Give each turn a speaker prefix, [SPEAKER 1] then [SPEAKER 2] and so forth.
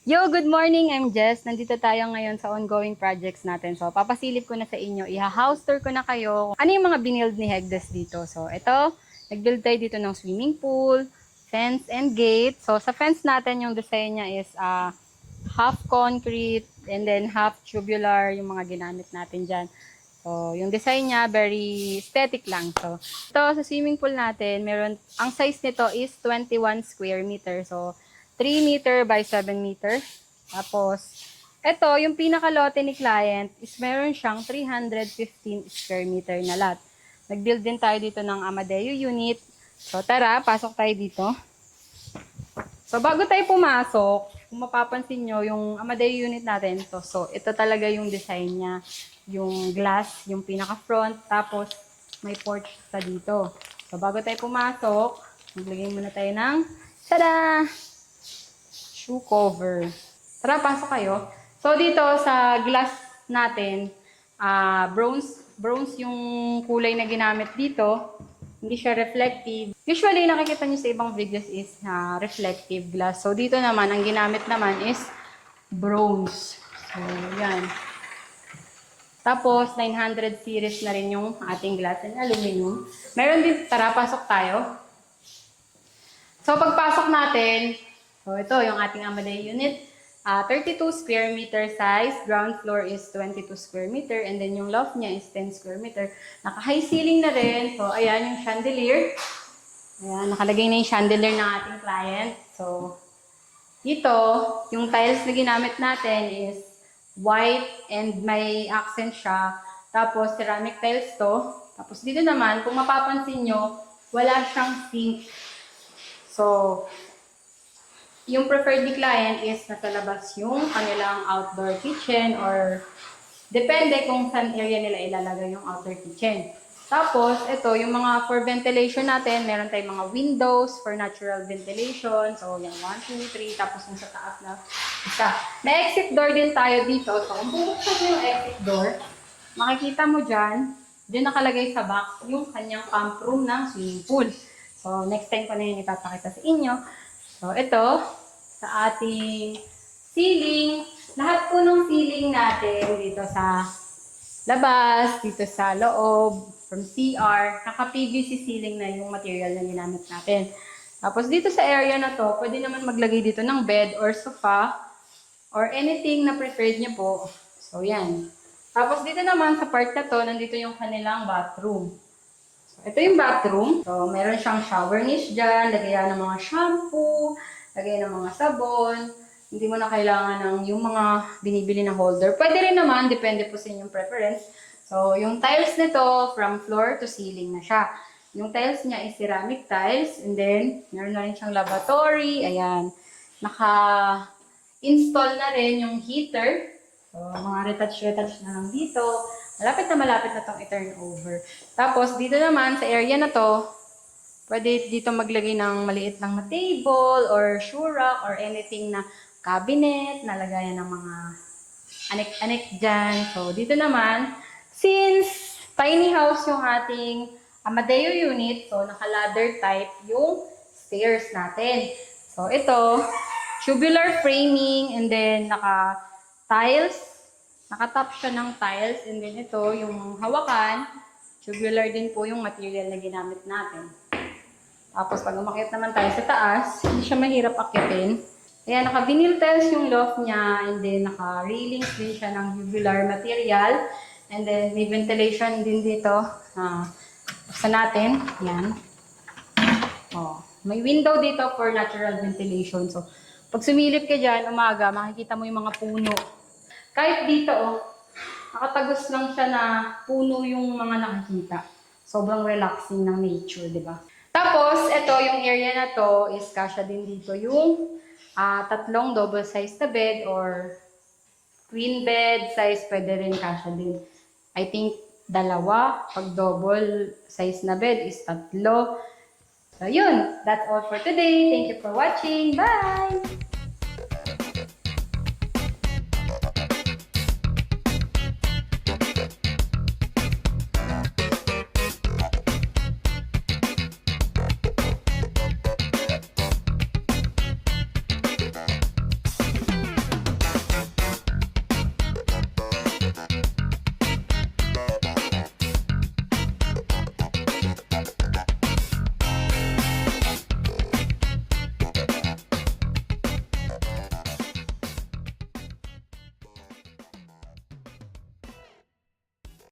[SPEAKER 1] Yo, good morning. I'm Jess. Nandito tayo ngayon sa ongoing projects natin. So, papasilip ko na sa inyo. Iha-house tour ko na kayo. Ano yung mga binild ni Hegdes dito? So, ito, nag-build tayo dito ng swimming pool, fence, and gate. So, sa fence natin, yung design niya is half concrete and then half tubular yung mga ginamit natin dyan. So, yung design niya, very aesthetic lang. So, ito, sa swimming pool natin, ang size nito is 21 square meter. So, 3 meter by 7 meter. Tapos, ito, yung pinakalote ni client is meron siyang 315 square meter na lot. Nag-build din tayo dito ng Amadeo unit. So, tara, pasok tayo dito. So, bago tayo pumasok, kung mapapansin nyo, yung Amadeo unit natin, so ito talaga yung design niya. Yung glass, yung pinaka-front, tapos may porch sa dito. So, bago tayo pumasok, maglagay muna tayo ng, tada! Shoe cover. Tara, pasok kayo. So, dito sa glass natin, bronze yung kulay na ginamit dito. Hindi siya reflective. Usually, nakikita nyo sa ibang videos is reflective glass. So, dito naman, ang ginamit naman is bronze. So, yan. Tapos, 900 series na rin yung ating glass and aluminum. Meron din, tara, pasok tayo. So, pagpasok natin, so, ito yung ating Amadeo unit. 32 square meter size. Ground floor is 22 square meter. And then yung loft niya is 10 square meter. Naka-high ceiling na rin. So, ayan yung chandelier. Ayan, nakalagay na yung chandelier ng ating client. So, dito, yung tiles na ginamit natin is white and may accent siya. Tapos, ceramic tiles to. Tapos, dito naman, kung mapapansin nyo, wala siyang sink. So, yung preferred ni client is nasa labas yung kanilang outdoor kitchen or depende kung saan area nila ilalagay yung outdoor kitchen. Tapos, ito, yung mga for ventilation natin, meron tayong mga windows for natural ventilation. So, yung 1, 2, 3, tapos yung sa taas na isa. May exit door din tayo dito. So, kung bubuksan mo yung exit door, makikita mo dyan, dyan nakalagay sa box yung kanyang pump room ng swimming pool. So, next time ko na yun ipapakita sa inyo. So, ito, sa ating ceiling, lahat po ng ceiling natin dito sa labas, dito sa loob, from CR, naka-PVC ceiling na yung material na ginamit natin. Tapos dito sa area na to, pwede naman maglagay dito ng bed or sofa or anything na preferred nyo po. So, yan. Tapos dito naman sa part na to, nandito yung kanilang bathroom. Ito yung bathroom. So, meron siyang shower niche dyan. Lagayan ng mga shampoo, lagayan ng mga sabon. Hindi mo na kailangan ng yung mga binibili na holder. Pwede rin naman, depende po sa inyong preference. So, yung tiles nito, from floor to ceiling na siya. Yung tiles niya is ceramic tiles. And then, meron na rin siyang lavatory. Ayan. Naka-install na rin yung heater. So, mga retouch na lang dito. Malapit na itong i-turn over. Tapos, dito naman, sa area na to, pwede dito maglagay ng maliit lang na table, or shoe rack, or anything na cabinet, nalagayan ng mga anek-anek dyan. So, dito naman, since tiny house yung ating Amadeo unit, so naka-ladder type yung stairs natin. So, ito, tubular framing, and then naka-tiles. Nakatap siya ng tiles, and then ito, yung hawakan, tubular din po yung material na ginamit natin. Tapos, pag umakyat naman tayo sa taas, hindi siya mahirap akyatin. Kaya naka-vinyl tiles yung loft niya, and then naka-railings din siya ng tubular material. And then, may ventilation din dito. Buksan natin. Yan. Oh, may window dito for natural ventilation. So, pag sumilip ka dyan, umaga, makikita mo yung mga puno. Kahit dito, nakatagos lang siya na puno yung mga nakikita. Sobrang relaxing ng nature, di ba? Tapos, ito, yung area na to is kasya din dito yung tatlong double size na bed or queen bed size, pwede rin kasya din. I think, dalawa. Pag double size na bed is tatlo. So, yun. That's all for today. Thank you for watching. Bye!